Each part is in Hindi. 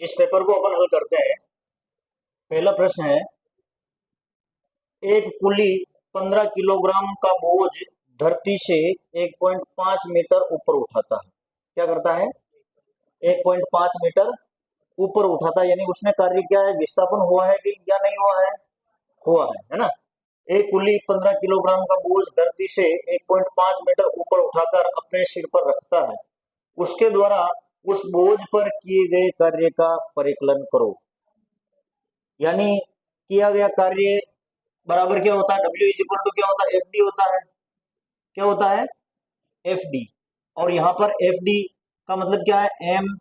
इस पेपर को अपन हल करते हैं। पहला प्रश्न है, एक कुली 15 किलोग्राम का बोझ धरती से 1.5 मीटर ऊपर उठाता है। क्या करता है? 1.5 मीटर ऊपर उठाता है, यानी उसने कार्य किया है, विस्थापन हुआ है कि या नहीं हुआ है? हुआ है ना। एक कुली 15 किलोग्राम का बोझ धरती से 1.5 मीटर ऊपर उठाकर अपने सिर पर रखता है। उसके द्वारा उस बोझ पर किए गए कार्य का परिकलन करो। यानी किया गया कार्य बराबर क्या होता है? W इज इक्वल टू क्या होता है? एफ डी होता है। क्या होता है? F D. और यहां पर एफ डी का मतलब क्या है? एम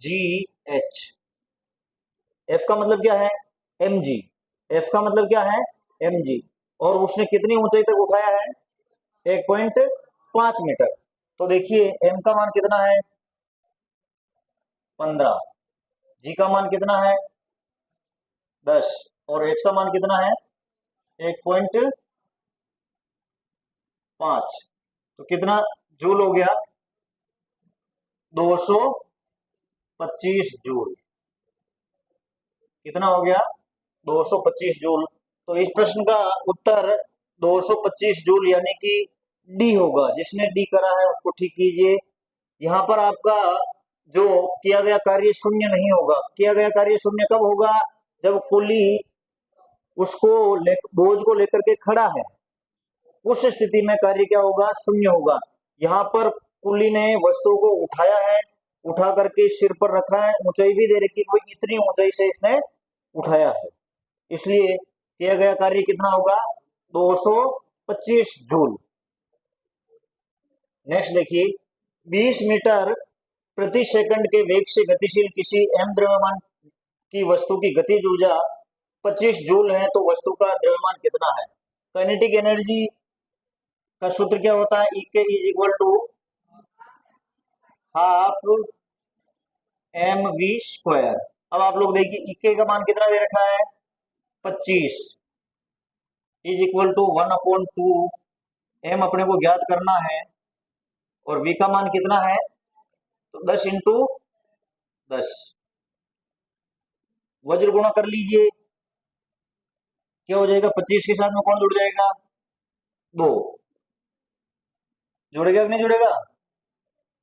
जी एच। एफ का मतलब क्या है? एम जी। एफ का मतलब क्या है? M G. और उसने कितनी ऊंचाई तक उठाया है? 1.5 मीटर। तो देखिए एम का मान कितना है? 15। जी का मान कितना है? 10। और एच का मान कितना है? 1.5। तो कितना जूल हो गया? 225 जूल। कितना हो गया? 225 जूल। तो इस प्रश्न का उत्तर 225 जूल यानी कि डी होगा। जिसने डी करा है उसको ठीक कीजिए। यहाँ पर आपका जो किया गया कार्य शून्य नहीं होगा। किया गया कार्य शून्य कब होगा? जब कुली उसको बोझ को लेकर के खड़ा है, उस स्थिति में कार्य क्या होगा? शून्य होगा। यहाँ पर कुली ने वस्तु को उठाया है, उठा करके सिर पर रखा है, ऊंचाई भी दे रखी है, इतनी ऊंचाई से इसने उठाया है, इसलिए किया गया कार्य कितना होगा? 225 जूल। नेक्स्ट देखिए, 20 मीटर प्रति सेकंड के वेग से गतिशील किसी m द्रव्यमान की वस्तु की गतिज ऊर्जा 25 जूल है, तो वस्तु का द्रव्यमान कितना है? काइनेटिक एनर्जी का सूत्र क्या होता है? E के is equal to half m v square. अब आप लोग देखिए E के का मान कितना दे रखा है? 25 इज इक्वल टू 1/2। एम अपने को ज्ञात करना है और V का मान कितना है? तो 10 इंटू 10। वज्र गुणा कर लीजिए, क्या हो जाएगा? 25 के साथ में कौन जुड़ जाएगा? 2 जुड़ेगा कि नहीं जुड़ेगा?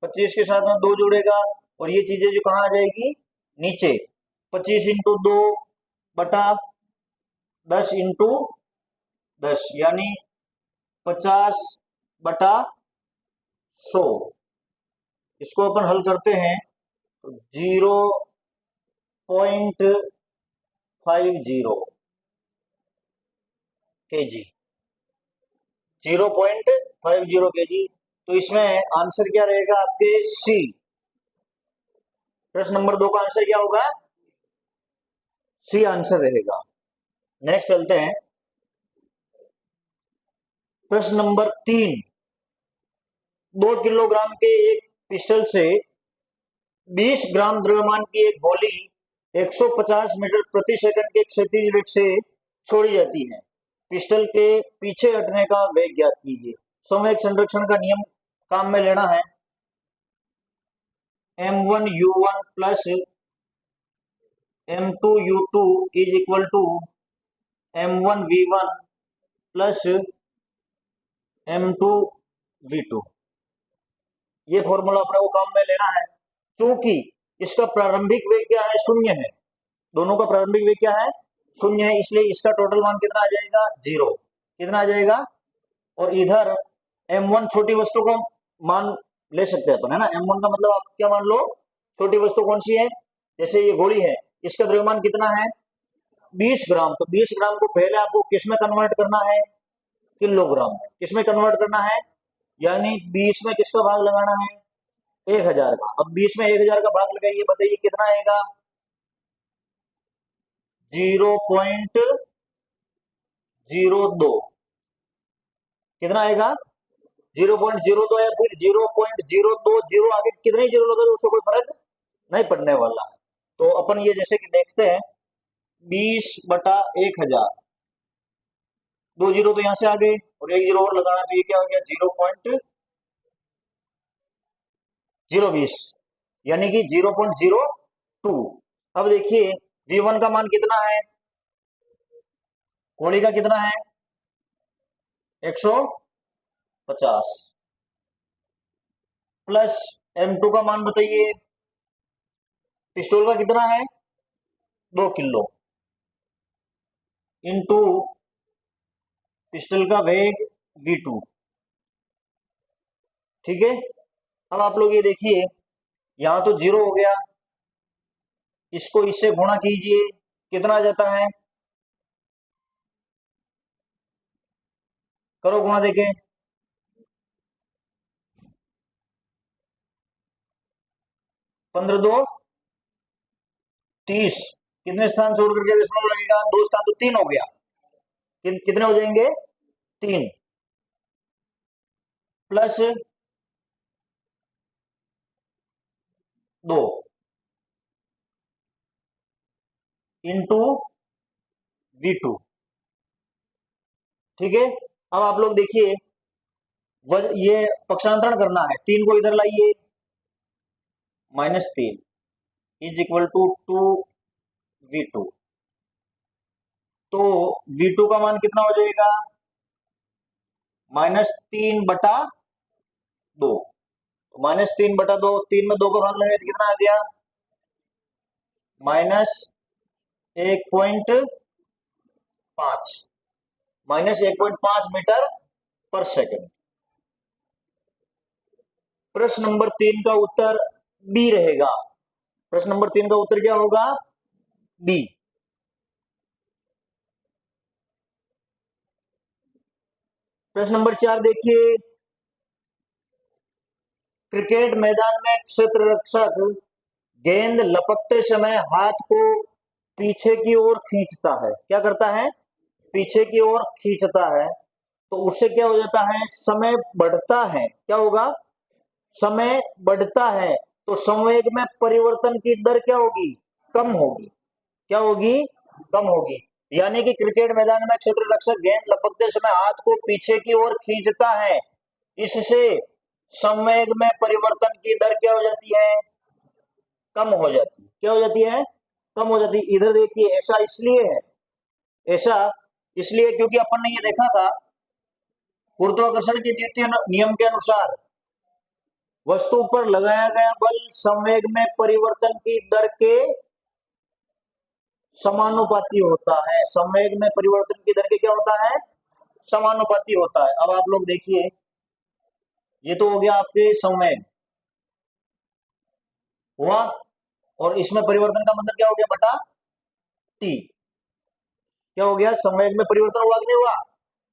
25 के साथ में 2 जुड़ेगा और ये चीजें जो कहाँ आ जाएगी? नीचे। 25 इंटू 2 बटा 10 इंटू 10 यानी 50 बटा 100। इसको अपन हल करते हैं तो 0.50 kg। 0.50 kg। तो इसमें आंसर क्या रहेगा आपके? सी। प्रश्न नंबर 2 का आंसर क्या होगा? सी आंसर रहेगा। नेक्स्ट चलते हैं, प्रश्न नंबर 3। 2 किलोग्राम के एक पिस्टल से 20 ग्राम द्रव्यमान की एक गोली 150 मीटर प्रति सेकंड के क्षैतिज वेग से छोड़ी जाती है। पिस्टल के पीछे हटने का वेग ज्ञात कीजिए। संवेग संरक्षण का नियम काम में लेना है। m1u1 plus m2u2 is equal to m1v1 plus m2v2। ये फॉर्मूला अपने को काम में लेना है। क्योंकि इसका प्रारंभिक वेग क्या है? शून्य है। दोनों का प्रारंभिक वेग क्या है? शून्य है, इसलिए इसका टोटल मान कितना आ जाएगा? 0। कितना आ जाएगा? और इधर m1 छोटी वस्तु को मान ले सकते हैं अपन, है ना। m1 का मतलब आप क्या मान लो? छोटी वस्तु कौन सी है? जैसे ये गोली है, इसका द्रव्यमान कितना है? 20 ग्राम। तो 20 ग्राम को पहले आपको किस में कन्वर्ट करना है? किलोग्राम में। किस में कन्वर्ट करना है? यानी 20 में किसका भाग लगाना है? 1000 का। अब 20 में 1000 का भाग लगाइए, बताइए कितना आएगा? 0.02। कितना आएगा? 0.02 या फिर 0.020। जीरो आगे कितने जीरो लगे उससे कोई फर्क नहीं पड़ने वाला। तो अपन ये जैसे कि देखते हैं 20 बटा 1000, 2 जीरो तो यहां से आ गए और 1 जीरो और लगाना, तो ये क्या हो गया? 0.020 यानी कि 0.02। अब देखिए V1 का मान कितना है, गोली का कितना है 150 प्लस M2 का मान बताइए, पिस्टल का कितना है 2 किलो इंटू पिस्टल का वेग V2। ठीक है, अब आप लोग ये देखिए यहां तो 0 हो गया, इसको इससे गुणा कीजिए, कितना आ जाता है, करो गुणा देखें, 15 2 30, कितने स्थान छोड़ करके दशमलव लगेगा, 2 स्थान तो 3 हो गया, कितने हो जाएंगे 3 प्लस 2 इंटू V2। ठीक है, अब आप लोग देखिए ये पक्षांतरण करना है, 3 को इधर लाइए, -3 इज इक्वल टू 2V2। तो V2 का मान कितना हो जाएगा -3/2, तो -3/2, 3 में 2 का भाग लगेगा तो कितना आ गया -1.5, -1.5 मीटर पर सेकंड। प्रश्न नंबर 3 का उत्तर बी रहेगा। प्रश्न नंबर 3 का उत्तर क्या होगा, बी। प्रश्न नंबर 4 देखिए, क्रिकेट मैदान में क्षेत्र रक्षक गेंद लपकते समय हाथ को पीछे की ओर खींचता है, क्या करता है, पीछे की ओर खींचता है, तो उससे क्या हो जाता है, समय बढ़ता है, क्या होगा, समय बढ़ता है, तो संवेग में परिवर्तन की दर क्या होगी, कम होगी, क्या होगी, कम होगी। यानी कि क्रिकेट मैदान में क्षेत्र रक्षक गेंद लपकते समय हाथ को पीछे की ओर खींचता है, इससे संवेग में परिवर्तन की दर क्या हो जाती है, कम हो जाती है, क्या हो जाती है, कम हो जाती है। इधर देखिए ऐसा इसलिए है, ऐसा इसलिए क्योंकि अपन ने ये देखा था गुरुत्वाकर्षण के द्वितीय नियम के अनुसार वस्तु पर लगाया गया बल संवेग में परिवर्तन की दर के समानुपाती होता है, संवेग में परिवर्तन की दर के क्या होता है, समानुपाती होता है। अब आप लोग देखिए ये तो हो गया आपके संवेग हुआ, और इसमें परिवर्तन का मतलब क्या हो गया, बटा टी, क्या हो गया, संवेग में परिवर्तन हुआ कि नहीं हुआ।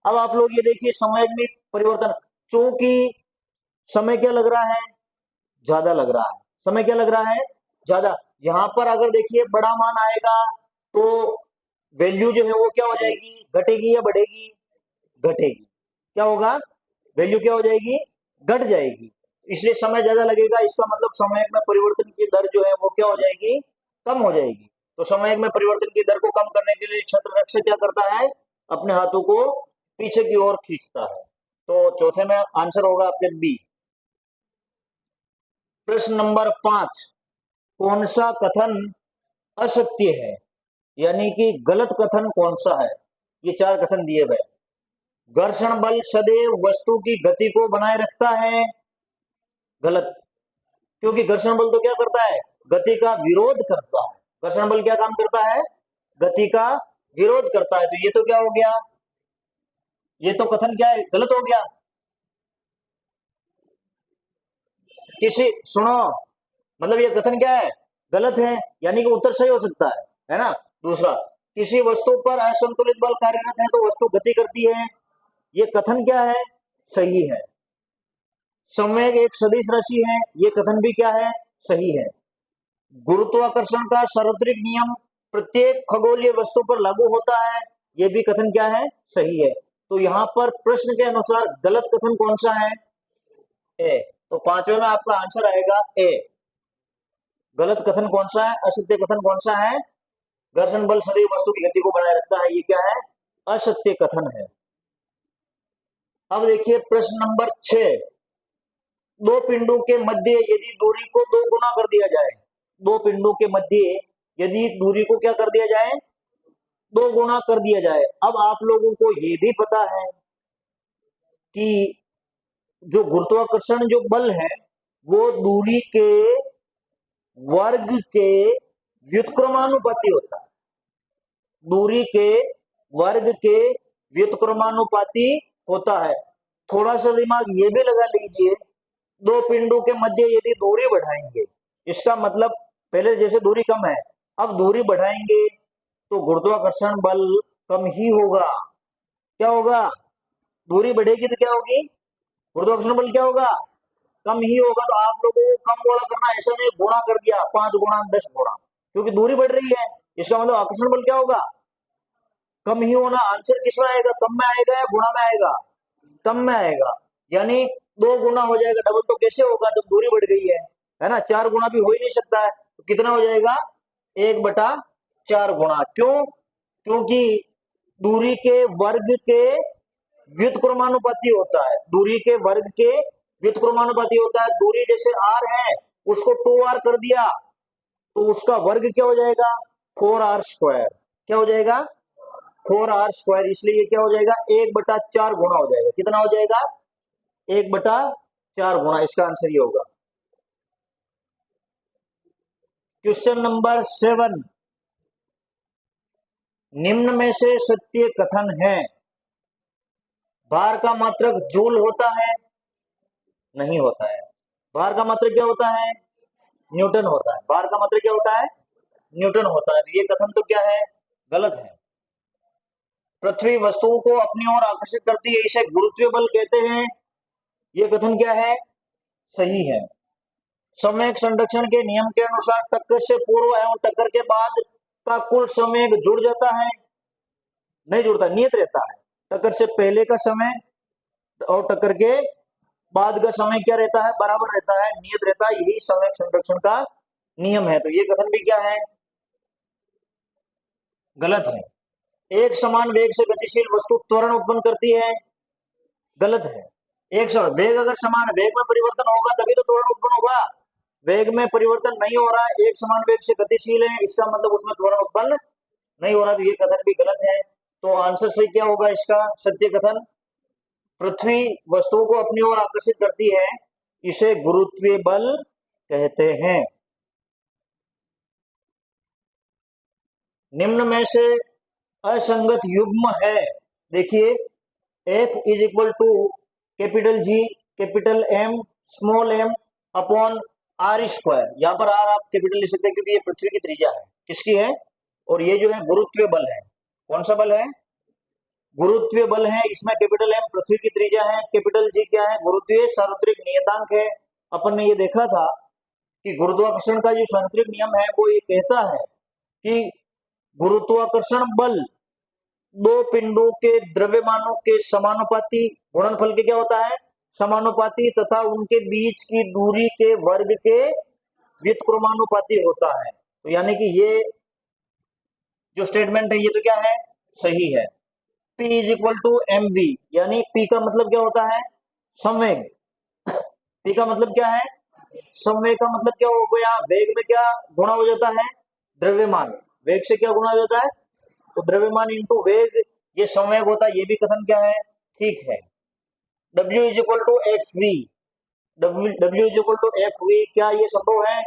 अब आप लोग ये देखिए संवेग में परिवर्तन, चूंकि समय क्या लग रहा है, ज्यादा लग रहा है, समय क्या लग रहा है, ज्यादा। यहां पर अगर देखिए बड़ा मान आएगा तो वैल्यू जो है वो क्या हो जाएगी, घटेगी या बढ़ेगी, घटेगी, क्या होगा, वैल्यू क्या हो जाएगी, घट जाएगी, इसलिए समय ज्यादा लगेगा, इसका मतलब संवेग में परिवर्तन की दर जो है वो क्या हो जाएगी, कम हो जाएगी। तो संवेग में परिवर्तन की दर को कम करने के लिए क्षेत्र रक्षक क्या करता है, अपने हाथों को पीछे की ओर खींचता है। तो चौथे में आंसर होगा आपके बी। प्रश्न नंबर 5, कौन सा कथन असत्य है, यानी कि गलत कथन कौन सा है, ये 4 कथन दिए गए। घर्षण बल सदैव वस्तु की गति को बनाए रखता है, गलत, क्योंकि घर्षण बल तो क्या करता है, गति का विरोध करता है, घर्षण बल क्या काम करता है, गति का विरोध करता है, तो ये तो क्या हो गया, ये तो कथन क्या है, गलत हो गया। किसी सुनो, मतलब ये कथन क्या है, गलत है, यानी कि उत्तर सही हो सकता है ना। दूसरा, किसी वस्तु पर असंतुलित बल कार्यरत है तो वस्तु गति करती है, ये कथन क्या है, सही है। संवेग एक सदिश राशि है, ये कथन भी क्या है, सही है। गुरुत्वाकर्षण का सार्वत्रिक नियम प्रत्येक खगोलीय वस्तु पर लागू होता है, ये भी कथन क्या है, सही है। तो यहाँ पर प्रश्न के अनुसार गलत कथन कौन सा है, ए। तो 5वें में आपका आंसर आएगा ए। गलत कथन कौन सा है, असत्य कथन कौन सा है, घर्षण बल सदैव वस्तु की गति को बनाए रखता है, ये क्या है, असत्य कथन है। अब देखिए प्रश्न नंबर 6, दो पिंडों के मध्य यदि दूरी को 2 गुना कर दिया जाए, दो पिंडों के मध्य यदि दूरी को क्या कर दिया जाए, 2 गुना कर दिया जाए। अब आप लोगों को ये भी पता है कि जो गुरुत्वाकर्षण जो बल है वो दूरी के वर्ग के व्युत्क्रमानुपाती होता है, दूरी के वर्ग के व्युत्क्रमानुपाती होता है। थोड़ा सा दिमाग ये भी लगा लीजिए, दो पिंडों के मध्य यदि दूरी बढ़ाएंगे, इसका मतलब पहले जैसे दूरी कम है, अब दूरी बढ़ाएंगे तो गुरुत्वाकर्षण बल कम ही होगा। क्या होगा, दूरी बढ़ेगी तो क्या होगी, गुरुत्वाकर्षण बल क्या होगा, कम ही होगा। तो आप लोगों को कम गुणा करना, ऐसा नहीं गुणा कर दिया 5 गुणा 10 गुणा, क्योंकि दूरी बढ़ रही है, इसका मतलब आकर्षण बल क्या होगा, कम ही होना। आंसर किसमें आएगा, कम में आएगा या गुणा में आएगा, कम में आएगा, यानी 2 गुना हो जाएगा। डबल तो कैसे होगा जब दूरी बढ़ गई है ना, 4 गुना भी हो ही नहीं सकता है। तो कितना हो जाएगा, 1/4 गुना। क्यों, क्योंकि दूरी के वर्ग के व्युत्क्रमानुपाती होता है, दूरी के वर्ग के व्युत्क्रमानुपाती होता है। दूरी जैसे r है, उसको 2r कर दिया तो उसका वर्ग क्या हो जाएगा, 4r²। क्या हो जाएगा, 4r²। इसलिए क्या हो जाएगा, 1/4 गुना हो जाएगा। कितना हो जाएगा, 1/4 गुना। इसका आंसर ये होगा। क्वेश्चन नंबर 7, निम्न में से सत्य कथन है, भार का मात्रक जूल होता है, नहीं होता है। भार का मात्रक क्या होता है, न्यूटन होता है। भार का मात्रक क्या होता है, न्यूटन होता है। तो ये कथन तो क्या है, गलत है। पृथ्वी वस्तुओं को अपनी ओर आकर्षित करती है, इसे गुरुत्वीय बल कहते हैं, ये कथन क्या है, सही है। संवेग संरक्षण के नियम के अनुसार टक्कर से पूर्व एवं टक्कर के बाद का कुल संवेग जुड़ जाता है, नहीं जुड़ता, नियत रहता है। टक्कर से पहले का समय और टक्कर के बाद का समय क्या रहता है, बराबर रहता है, नियत रहता है। यही संवेग संरक्षण का नियम है। तो ये कथन भी क्या है, गलत है। एक समान वेग से गतिशील वस्तु त्वरण उत्पन्न करती है, गलत है। एक समान वेग, अगर समान वेग में परिवर्तन होगा तभी तो त्वरण उत्पन्न होगा। वेग में परिवर्तन नहीं हो रहा है, एक समान वेग से गतिशील है, इसका मतलब उसमें त्वरण उत्पन्न नहीं हो रहा। तो ये कथन भी गलत है। तो आंसर सही क्या होगा इसका, सत्य कथन, पृथ्वी वस्तुओं को अपनी ओर आकर्षित करती है, इसे गुरुत्वीय बल कहते हैं। निम्न में से असंगत युग्म है, देखिए F is equal to capital G capital M small m upon r²। यहाँ पर r आप कैपिटल लिख सकते हैं क्योंकि ये पृथ्वी की त्रिज्या है, किसकी है, और ये जो है गुरुत्वीय बल है। कौन सा बल है, गुरुत्वीय बल है। इसमें कैपिटल M पृथ्वी की त्रिज्या है, कैपिटल G क्या है, गुरुत्वीय सार्वत्रिक नियतांक है। अपन ने ये देखा था कि गुरुत्वाकर्षण का जो सार्वत्रिक नियम है वो ये कहता है कि गुरुत्वाकर्षण बल दो पिंडों के द्रव्यमानों के समानुपाती, गुणनफल के क्या होता है, समानुपाती, तथा उनके बीच की दूरी के वर्ग के व्युत्क्रमानुपाती होता है। तो यानी कि ये जो स्टेटमेंट है ये तो क्या है, सही है। P is equal to mv, यानी P का मतलब क्या होता है, संवेग। P का मतलब क्या है, संवेग का मतलब क्या हो गया, वेग में क्या गुणा हो जाता है, द्रव्यमान। वेग से क्या गुणा हो जाता है, तो द्रव्यमान इंटू वेग, ये संवेग होता है। ये भी कथन क्या है, ठीक है। W is equal to F V, W is equal to F V, क्या ये संभव है,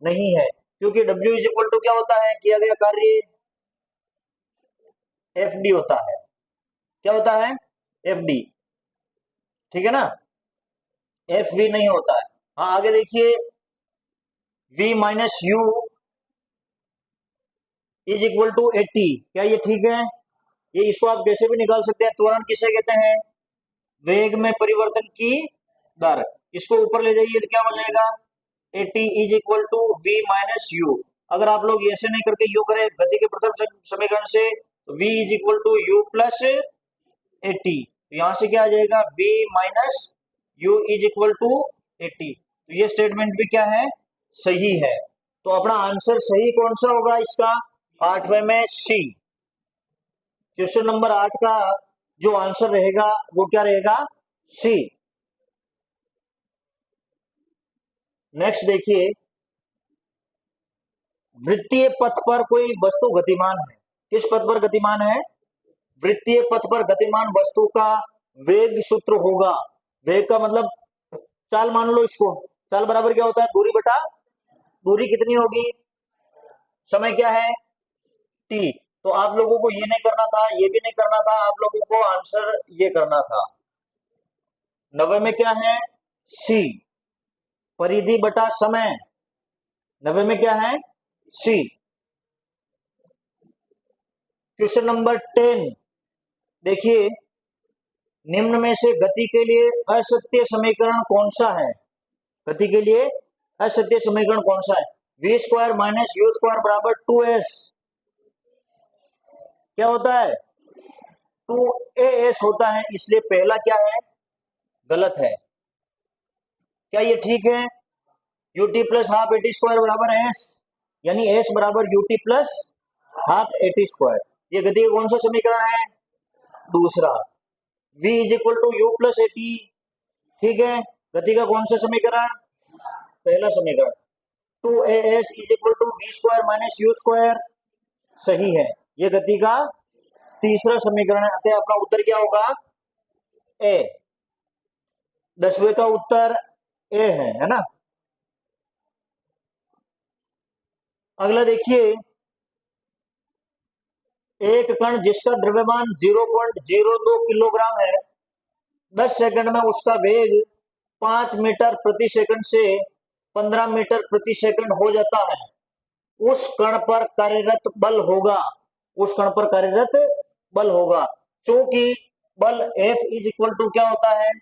नहीं है, क्योंकि W इज इक्वल टू क्या होता है, किया गया कार्य एफ डी होता है। क्या होता है, एफ डी, ठीक है ना, एफ वी नहीं होता है। हाँ आगे देखिए, V minus u is equal to 80, क्या ये ठीक है, ये इसको आप कैसे भी निकाल सकते हैं। त्वरण किसे कहते हैं, वेग में परिवर्तन की दर। इसको ऊपर ले जाइए तो क्या हो जाएगा, 80 is equal to V minus u. अगर आप लोग ऐसे नहीं करके यू करें गति के प्रथम समीकरण से, तो V is equal to u plus 80, तो यहां से क्या आ जाएगा, V minus u is equal to 80। तो ये स्टेटमेंट भी क्या है, सही है। तो अपना आंसर सही कौन सा होगा इसका, 8वें में सी। क्वेश्चन नंबर 8 का जो आंसर रहेगा वो क्या रहेगा, सी। नेक्स्ट देखिए, वृत्तीय पथ पर कोई वस्तु गतिमान है। किस पथ पर गतिमान है? वृत्तीय पथ पर गतिमान वस्तु का वेग सूत्र होगा। वेग का मतलब चाल मान लो इसको। चाल बराबर क्या होता है? दूरी बटा दूरी। कितनी होगी? समय क्या है? टी। तो आप लोगों को ये नहीं करना था, ये भी नहीं करना था, आप लोगों को आंसर ये करना था। 90 में क्या है? सी। परिधि बटा समय। 90 में क्या है? सी। क्वेश्चन नंबर 10 देखिए, निम्न में से गति के लिए असत्य समीकरण कौन सा है? गति के लिए असत्य समीकरण कौन सा है? V square minus u square बराबर 2s क्या होता है? 2as होता है। इसलिए पहला क्या है? गलत है। क्या ये ठीक है? ut plus half a t square बराबर एस, यानी एस बराबर ut plus half a t square. ये गति का कौन सा समीकरण है? दूसरा। v is equal to u plus a t, ठीक है। गति का कौन सा समीकरण? पहला समीकरण। 2as is equal to v square minus u square, सही है। ये गति का तीसरा समीकरण है। अतः अपना उत्तर क्या होगा? ए। 10वें का उत्तर ए है ना। अगला देखिए, एक कण जिसका द्रव्यमान 0.02 किलोग्राम है, 10 सेकंड में उसका वेग 5 मीटर प्रति सेकंड से 15 मीटर प्रति सेकंड हो जाता है। उस कण पर कार्यरत बल होगा। उस कण पर कार्यरत बल होगा। चूंकि बल F इज इक्वल टू क्या होता है?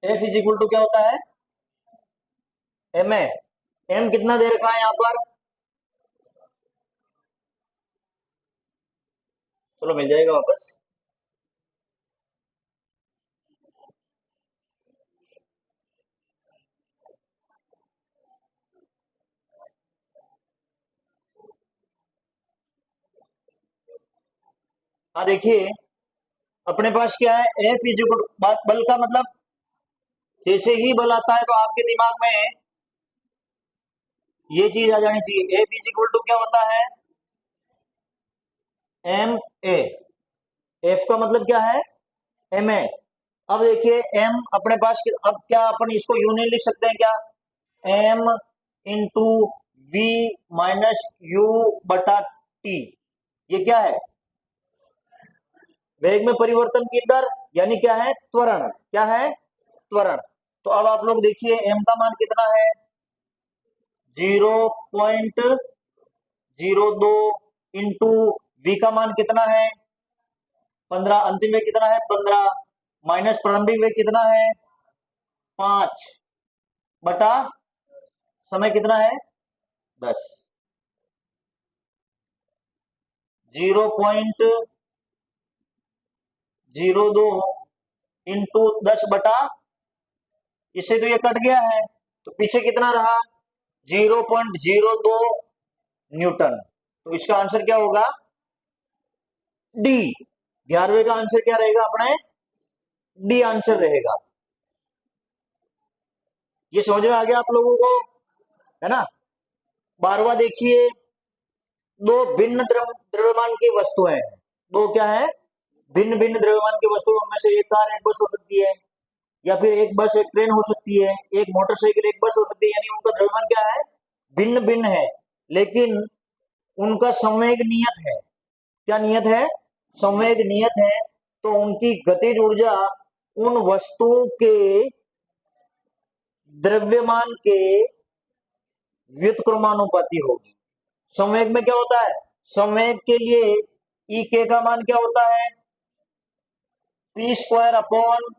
F इज इक्वल टू क्या होता है? एम ए। एम कितना दे रखा है यहां पर? चलो मिल जाएगा वापस। हाँ देखिए, अपने पास क्या है? F इज इक्वल, बल का मतलब जैसे ही बल आता है तो आपके दिमाग में ये चीज आ जानी चाहिए। F इज इक्वल टू क्या होता है? एम ए। एफ का मतलब क्या है? M a. अब देखिए एम अपने पास, अब क्या अपन इसको यूं नहीं लिख सकते हैं क्या? M into v minus u बटा टी। ये क्या है? वेग में परिवर्तन की दर, यानी क्या है? त्वरण। क्या है? त्वरण। तो अब आप लोग देखिए एम का मान कितना है? 0.02 इंटू वी का मान कितना है? 15। अंतिम वेग कितना है? 15 माइनस प्रारंभिक वेग कितना है? 5 बटा समय कितना है? 10। 0.02 इंटू 10 बटा, इससे तो ये कट गया है, तो पीछे कितना रहा? 0.02 न्यूटन। तो इसका आंसर क्या होगा? डी। 11वें का आंसर क्या रहेगा अपने? डी आंसर रहेगा। ये समझ में आ गया आप लोगों को, है ना। 12वां देखिए, दो भिन्न द्रव्यमान की वस्तुएं हैं। दो क्या है? भिन्न भिन्न द्रव्यमान की वस्तुओं में से एक कार एक बस हो सकती है, या फिर एक बस एक ट्रेन हो सकती है, एक मोटरसाइकिल एक बस हो सकती है। यानी उनका द्रव्यमान क्या है? भिन्न भिन्न है, लेकिन उनका संवेग नियत है। क्या नियत है? संवेग नियत है। तो उनकी गतिज ऊर्जा उन वस्तुओं के द्रव्यमान के व्युत्क्रमानुपाती होगी। संवेग में क्या होता है? संवेग के लिए ई के का मान क्या होता है? P square upon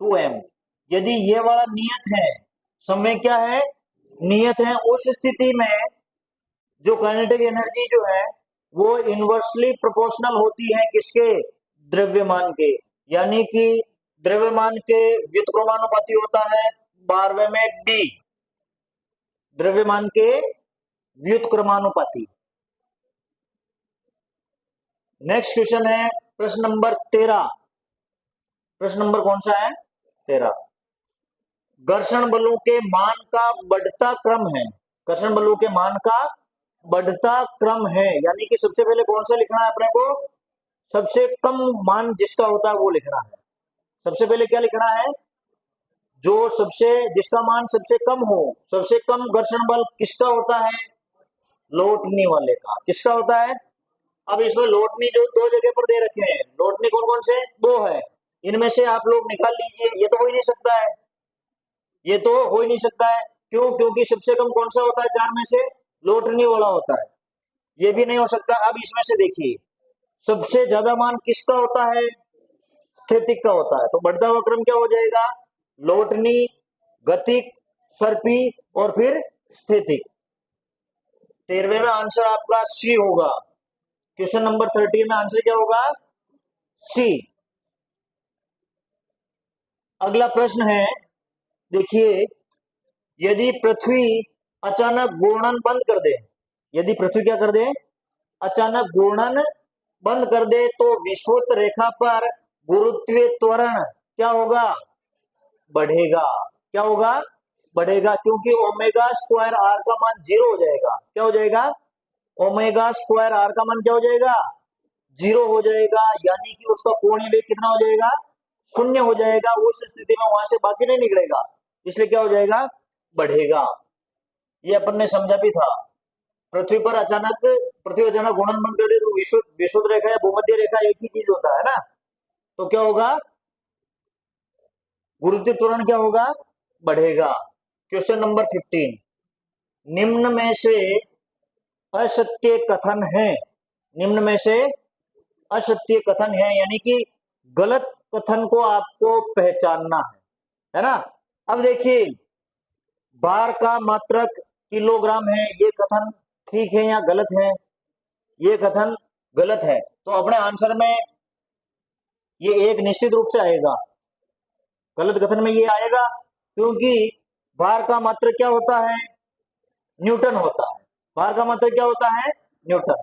2m। यदि ये वाला नियत है, संवेग क्या है? नियत है, उस स्थिति में जो काइनेटिक एनर्जी जो है वो इनवर्सली प्रोपोर्शनल होती है किसके? द्रव्यमान के। यानी कि द्रव्यमान के व्युत्क्रमानुपाती होता है 12वें में डी, द्रव्यमान के व्युत्क्रमानुपाती। नेक्स्ट क्वेश्चन है प्रश्न नंबर 13। प्रश्न नंबर कौन सा है? 13। घर्षण बलों के मान का बढ़ता क्रम है, घर्षण बलों के मान का बढ़ता क्रम है, यानी कि सबसे पहले कौन सा लिखना है अपने को, सबसे कम मान जिसका होता है वो लिखना है। सबसे पहले क्या लिखना है, जो सबसे जिसका मान सबसे कम हो, सबसे कम घर्षण बल किसका होता है, लोटनी वाले का। किसका होता है, अब इसमें लोटनी जो दो जगह पर दे रखे हैं, लोटनी कौन कौन से, दो है, इनमें से आप लोग निकाल लीजिए, ये तो हो ही नहीं सकता है, ये तो हो ही नहीं सकता है। क्यों, क्योंकि सबसे कम कौन सा होता है चार में से, लोटनी वाला होता है, ये भी नहीं हो सकता। अब इसमें से देखिए सबसे ज्यादा मान किसका होता है, स्थितिक का होता है, तो बढ़ता हुआ क्रम क्या हो जाएगा, लोटनी, गतिक, सर्पी और फिर स्थितिक। 13वें में आंसर आपका सी होगा, क्वेश्चन नंबर 13 में आंसर क्या होगा, सी। अगला प्रश्न है, देखिए यदि पृथ्वी अचानक घूर्णन बंद कर दे, यदि पृथ्वी क्या कर दे, अचानक घूर्णन बंद कर दे, तो विषुवत रेखा पर गुरुत्वीय त्वरण क्या होगा, बढ़ेगा। क्या होगा, बढ़ेगा, क्योंकि ओमेगा स्क्वायर आर का मान 0 हो जाएगा। क्या हो जाएगा, ओमेगा स्क्वायर आर का मान क्या हो जाएगा, 0 हो जाएगा, यानी कि उसका कोणीय वेग कितना हो जाएगा, 0 हो जाएगा। उस स्थिति में वहां से बाकी नहीं निकलेगा, इसलिए क्या हो जाएगा, बढ़ेगा। ये अपन ने समझा भी था, पृथ्वी अचानक घूर्णन बंद कर दे तो विषुवत रेखा या भूमध्य रेखा एक ही चीज होता है ना, तो क्या होगा, गुरुत्वीय त्वरण क्या होगा, बढ़ेगा। क्वेश्चन नंबर 15, निम्न में से असत्य कथन है, निम्न में से असत्य कथन है, यानी कि गलत कथन को आपको पहचानना है ना। अब देखिए भार का मात्रक किलोग्राम है, ये कथन ठीक है या गलत है, ये कथन गलत है, तो अपने आंसर में ये एक निश्चित रूप से आएगा, गलत कथन में ये आएगा, क्योंकि भार का मात्रक क्या होता है, न्यूटन होता है। भार का मात्रक क्या होता है, न्यूटन।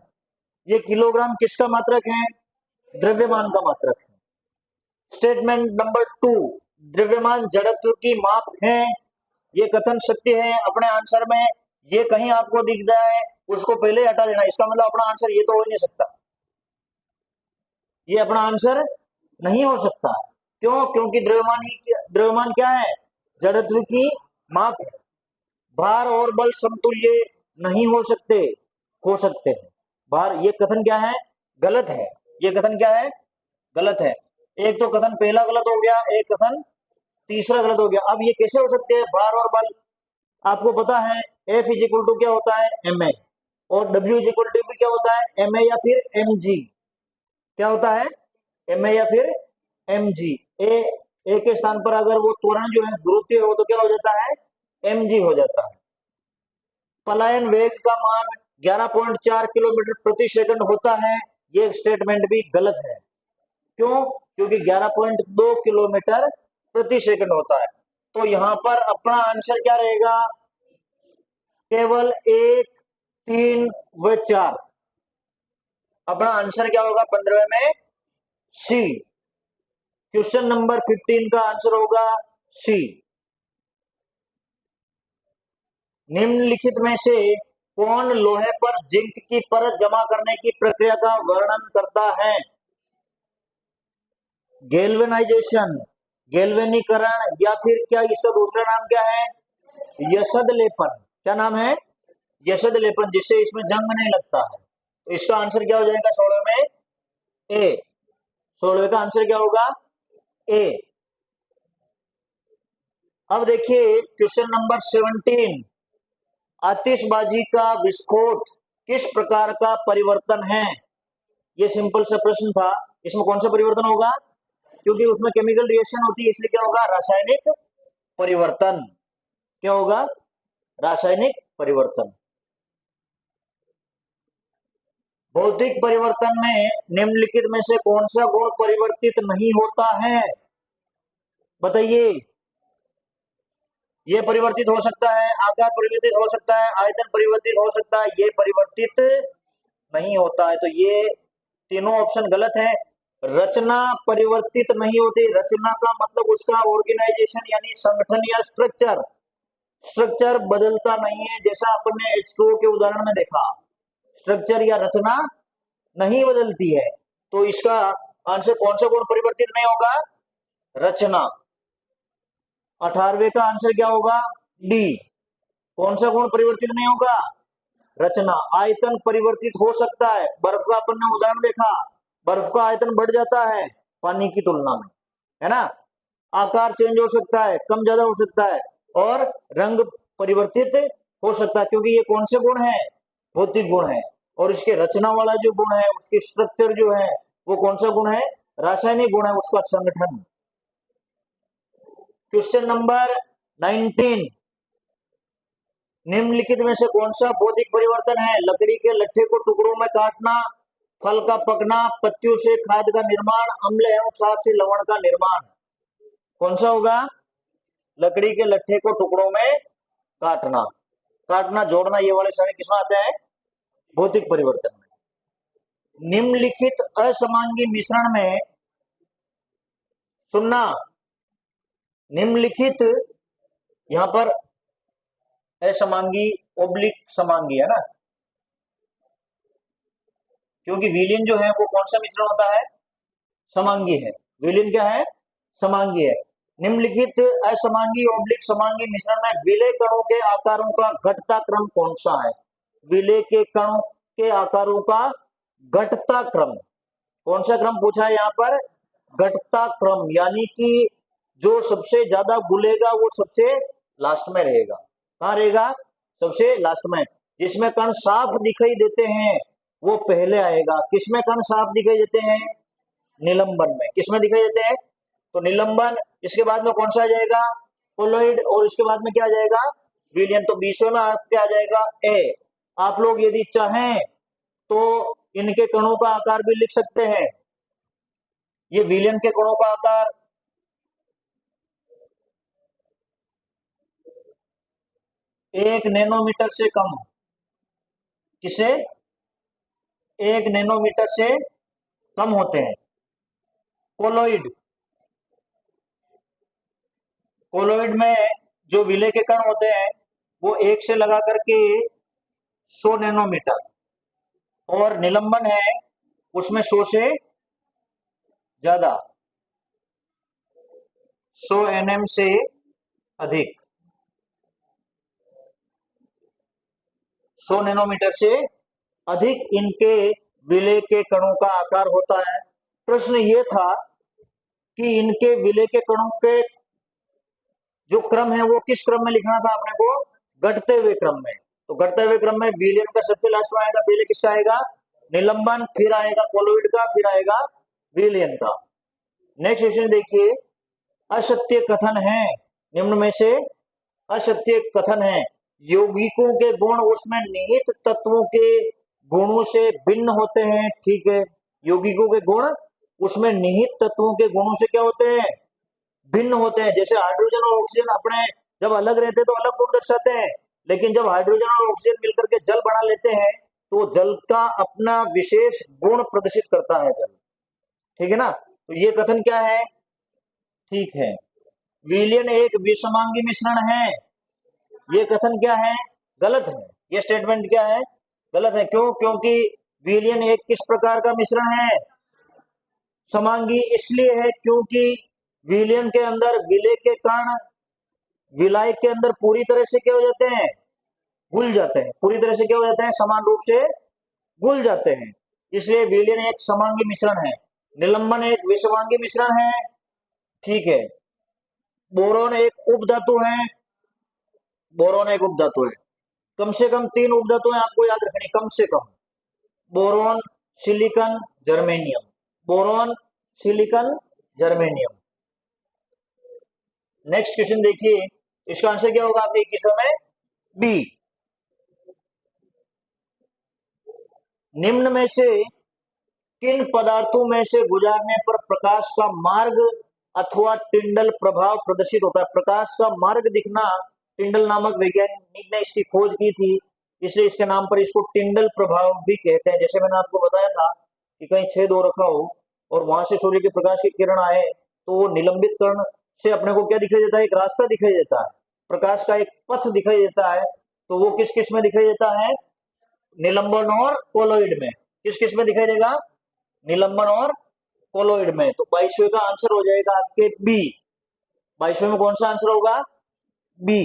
ये किलोग्राम किसका मात्रक है, द्रव्यमान का मात्रक है। स्टेटमेंट नंबर 2, द्रव्यमान जड़त्व की माप है, ये कथन सत्य है। अपने आंसर में ये कहीं आपको दिख जाए उसको पहले ही हटा देना, इसका मतलब अपना आंसर ये तो हो ही नहीं सकता, ये अपना आंसर नहीं हो सकता। क्यों, क्योंकि द्रव्यमान क्या है, जड़त्व की माप है। भार और बल समतुल्य नहीं हो सकते हैं। भार, ये कथन क्या है, गलत है, ये कथन क्या है, गलत है। एक तो कथन पहला गलत हो गया, एक कथन तीसरा गलत हो गया। अब ये कैसे हो सकते हैं, भार और बल आपको पता है F इज इक्वल टू क्या होता है, ma, और W इज इक्वल टू भी क्या होता है, ma या फिर mg। क्या होता है, ma या फिर mg। ए के स्थान पर अगर वो त्वरण जो है गुरुत्वीय हो तो क्या हो जाता है, mg हो जाता है। पलायन वेग का मान 11.4 किलोमीटर प्रति सेकंड होता है, ये स्टेटमेंट भी गलत है। क्यों, क्योंकि 11.2 किलोमीटर प्रति सेकंड होता है। तो यहां पर अपना आंसर क्या रहेगा, केवल 1, 3 व 4। अपना आंसर क्या होगा 15 में, सी। क्वेश्चन नंबर 15 का आंसर होगा सी। निम्नलिखित में से कौन लोहे पर जिंक की परत जमा करने की प्रक्रिया का वर्णन करता है, गैल्वेनाइजेशन, गैल्वेनीकरण, या फिर क्या इसका दूसरा नाम क्या है, यशद लेपन। क्या नाम है, यशद लेपन, जिससे इसमें जंग नहीं लगता है। तो इसका आंसर क्या हो जाएगा 16 में, ए। 16 का आंसर क्या होगा, ए। अब देखिए क्वेश्चन नंबर 17, आतिशबाजी का विस्फोट किस प्रकार का परिवर्तन है। ये सिंपल सा प्रश्न था, इसमें कौन सा परिवर्तन होगा, क्योंकि उसमें केमिकल रिएक्शन होती है, इसलिए क्या होगा, रासायनिक परिवर्तन। क्या होगा, रासायनिक परिवर्तन। भौतिक परिवर्तन में निम्नलिखित में से कौन सा गुण परिवर्तित नहीं होता है, बताइए। ये परिवर्तित हो सकता है, आकार परिवर्तित हो सकता है, आयतन परिवर्तित हो सकता है, ये परिवर्तित नहीं होता है। तो ये तीनों ऑप्शन गलत है, रचना परिवर्तित नहीं होती। रचना का मतलब उसका ऑर्गेनाइजेशन यानी संगठन या स्ट्रक्चर, स्ट्रक्चर बदलता नहीं है। जैसा अपन ने H2O के उदाहरण में देखा, स्ट्रक्चर या रचना नहीं बदलती है। तो इसका आंसर कौन सा गुण परिवर्तित नहीं होगा? रचना। 18वें का आंसर क्या होगा? डी। कौन सा गुण परिवर्तित नहीं होगा? रचना। आयतन परिवर्तित हो सकता है। बर्फ का अपन ने उदाहरण देखा, बर्फ का आयतन बढ़ जाता है पानी की तुलना में, है ना। आकार चेंज हो सकता है, कम ज्यादा हो सकता है, और रंग परिवर्तित हो सकता है, क्योंकि ये कौन से गुण है? भौतिक गुण है। और इसके रचना वाला जो गुण है, उसकी स्ट्रक्चर जो है, वो कौन सा गुण है? रासायनिक गुण है, उसका संगठन। क्वेश्चन नंबर 19, निम्नलिखित में से कौन सा भौतिक परिवर्तन है? लकड़ी के लट्ठे को टुकड़ों में काटना, फल का पकना, पत्तियों से खाद का निर्माण, अम्ल एवं क्षार से लवण का निर्माण। कौन सा होगा? लकड़ी के लट्ठे को टुकड़ों में काटना, काटना, जोड़ना, ये वाले सारे किसमें आते हैं? भौतिक परिवर्तन में। निम्नलिखित असमांगी मिश्रण में, सुनना, निम्नलिखित, यहां पर असमांगी ओब्लिक समांगी है ना, क्योंकि विलीन जो है वो कौन सा मिश्रण होता है? समांगी है। विलीन क्या है? समांगी है। निम्नलिखित असमांगी ओब्लिक समांगी मिश्रण में विलय कणों के आकारों का घटता क्रम कौन सा है? विलय के कणों के आकारों का घटता क्रम, कौन सा क्रम पूछा है यहाँ पर? घटता क्रम, यानी कि जो सबसे ज्यादा घुलेगा वो सबसे लास्ट में रहेगा। कहाँ रहेगा? सबसे लास्ट में। जिसमें कण साफ दिखाई देते हैं वो पहले आएगा। किसमें कण साफ दिखाई देते हैं? निलंबन में। किसमें दिखाई देते हैं? तो निलंबन। इसके बाद में कौन सा आ जाएगा? कोलोइड। और इसके बाद में क्या आ जाएगा? विलयन। तो 20वें में क्या आ जाएगा? ए। आप लोग यदि चाहें तो इनके कणों का आकार भी लिख सकते हैं। ये विलयन के कणों का आकार 1 नैनोमीटर से कम। किसे? 1 नैनोमीटर से कम होते हैं। कोलोइड, कोलोइड में जो विलय के कण होते हैं वो 1 से लगा करके 100 नैनोमीटर, और निलंबन है उसमें 100 से ज्यादा, 100 nm से अधिक, 100 नैनोमीटर से अधिक इनके विलय के कणों का आकार होता है। प्रश्न ये था कि इनके विलय के कणों के जो क्रम है वो किस क्रम में लिखना था अपने को? घटते हुए क्रम में। तो घटते हुए क्रम में विलयन का सबसे लास्ट में आएगा, पहले किसका आएगा? निलंबन, फिर आएगा कोलोइड का, फिर आएगा विलयन का। नेक्स्ट क्वेश्चन देखिए, असत्य कथन है, निम्न में से असत्य कथन है, यौगिकों के गुण उसमें निहित तत्वों के गुणों से भिन्न होते हैं। ठीक है, यौगिकों के गुण उसमें निहित तत्वों के गुणों से क्या होते हैं? भिन्न होते हैं। जैसे हाइड्रोजन और ऑक्सीजन अपने जब अलग रहते हैं तो अलग गुण दर्शाते हैं, लेकिन जब हाइड्रोजन और ऑक्सीजन मिलकर के जल बना लेते हैं तो जल का अपना विशेष गुण प्रदर्शित करता है जल। ठीक है ना। तो ये कथन क्या है? ठीक है, विलयन एक विषमांगी मिश्रण है। ये कथन क्या है? गलत है। ये स्टेटमेंट क्या है? गलत है। क्यों? क्योंकि विलयन एक किस प्रकार का मिश्रण है? समांगी। इसलिए है क्योंकि विलयन के अंदर विलय के कण विलायक के अंदर पूरी तरह से क्या हो जाते हैं? घुल जाते हैं। पूरी तरह से क्या हो जाते हैं? समान रूप से घुल जाते हैं। इसलिए विलयन एक समांगी मिश्रण है। निलंबन एक विषमांगी मिश्रण है। ठीक है, बोरोन एक उपधातु है। बोरोन एक उपधातु है। कम से कम 3 उपधातु है आपको याद रखनी, कम से कम। Boron, silicon, germanium. Boron, silicon, germanium. Next question देखिए, इसका आंसर क्या होगा आपके 21वें में? बी। निम्न में से किन पदार्थों में से गुजरने पर प्रकाश का मार्ग अथवा टिंडल प्रभाव प्रदर्शित होता है? प्रकाश का मार्ग दिखना, टिंडल नामक वैज्ञानिक ने इसकी खोज की थी, इसलिए इसके नाम पर इसको टिंडल प्रभाव भी कहते हैं। जैसे मैंने आपको बताया था कि कहीं छेद हो रखा हो और वहां से सूर्य के प्रकाश की किरण आए तो वो निलंबित कण से अपने को क्या दिखाई देता है, एक रास्ता दिखाई देता है, प्रकाश का एक पथ दिखाई देता है। तो वो किस किस में दिखाई देता है, निलंबन और कोलोइड में। किस किस में दिखाई देगा, निलंबन और कोलोइड में। तो 22वें का आंसर हो जाएगा आपके बी। 22वें में कौन सा आंसर होगा, बी।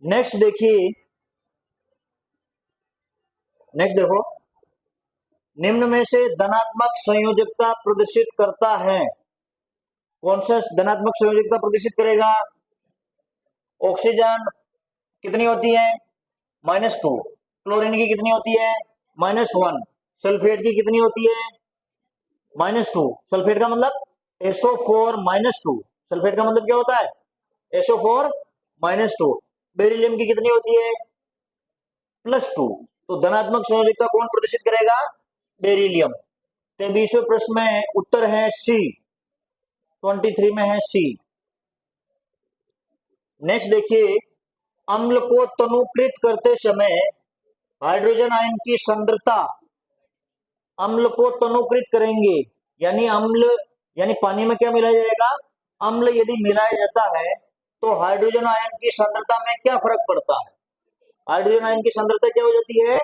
नेक्स्ट देखिए, नेक्स्ट देखो, निम्न में से धनात्मक संयोजकता प्रदर्शित करता है। कौन सा धनात्मक संयोजकता प्रदर्शित करेगा, ऑक्सीजन कितनी होती है, -2, क्लोरीन की कितनी होती है, -1, सल्फेट की कितनी होती है, -2। सल्फेट का मतलब SO4 -2, सल्फेट का मतलब क्या होता है, SO4 -2। बेरिलियम की कितनी होती है, +2। तो धनात्मक संयोजकता कौन प्रदर्शित करेगा, बेरिलियम। 23वें प्रश्न में उत्तर है सी, 23 में है सी। नेक्स्ट देखिए, अम्ल को तनुकृत करते समय हाइड्रोजन आयन की सांद्रता, अम्ल को तनुकृत करेंगे यानी अम्ल यानी पानी में क्या मिलाया जाएगा, अम्ल यदि मिलाया जाता है तो हाइड्रोजन आयन की सांद्रता में क्या फर्क पड़ता है, हाइड्रोजन आयन की सांद्रता क्या हो जाती है,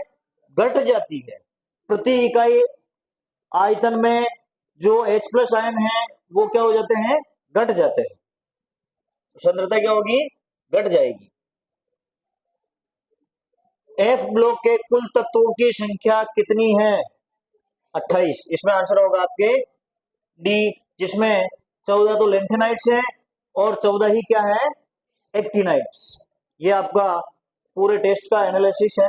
घट जाती है। प्रति इकाई आयतन में जो H+ आयन है वो क्या हो जाते हैं, घट जाते हैं, सांद्रता क्या होगी, घट जाएगी। F ब्लॉक के कुल तत्वों की संख्या कितनी है, 28। इसमें आंसर होगा आपके डी, जिसमें 14 तो लेंथेनाइट्स हैं और 14 ही क्या है, एक्टिनाइट्स। ये आपका पूरे टेस्ट का एनालिसिस है।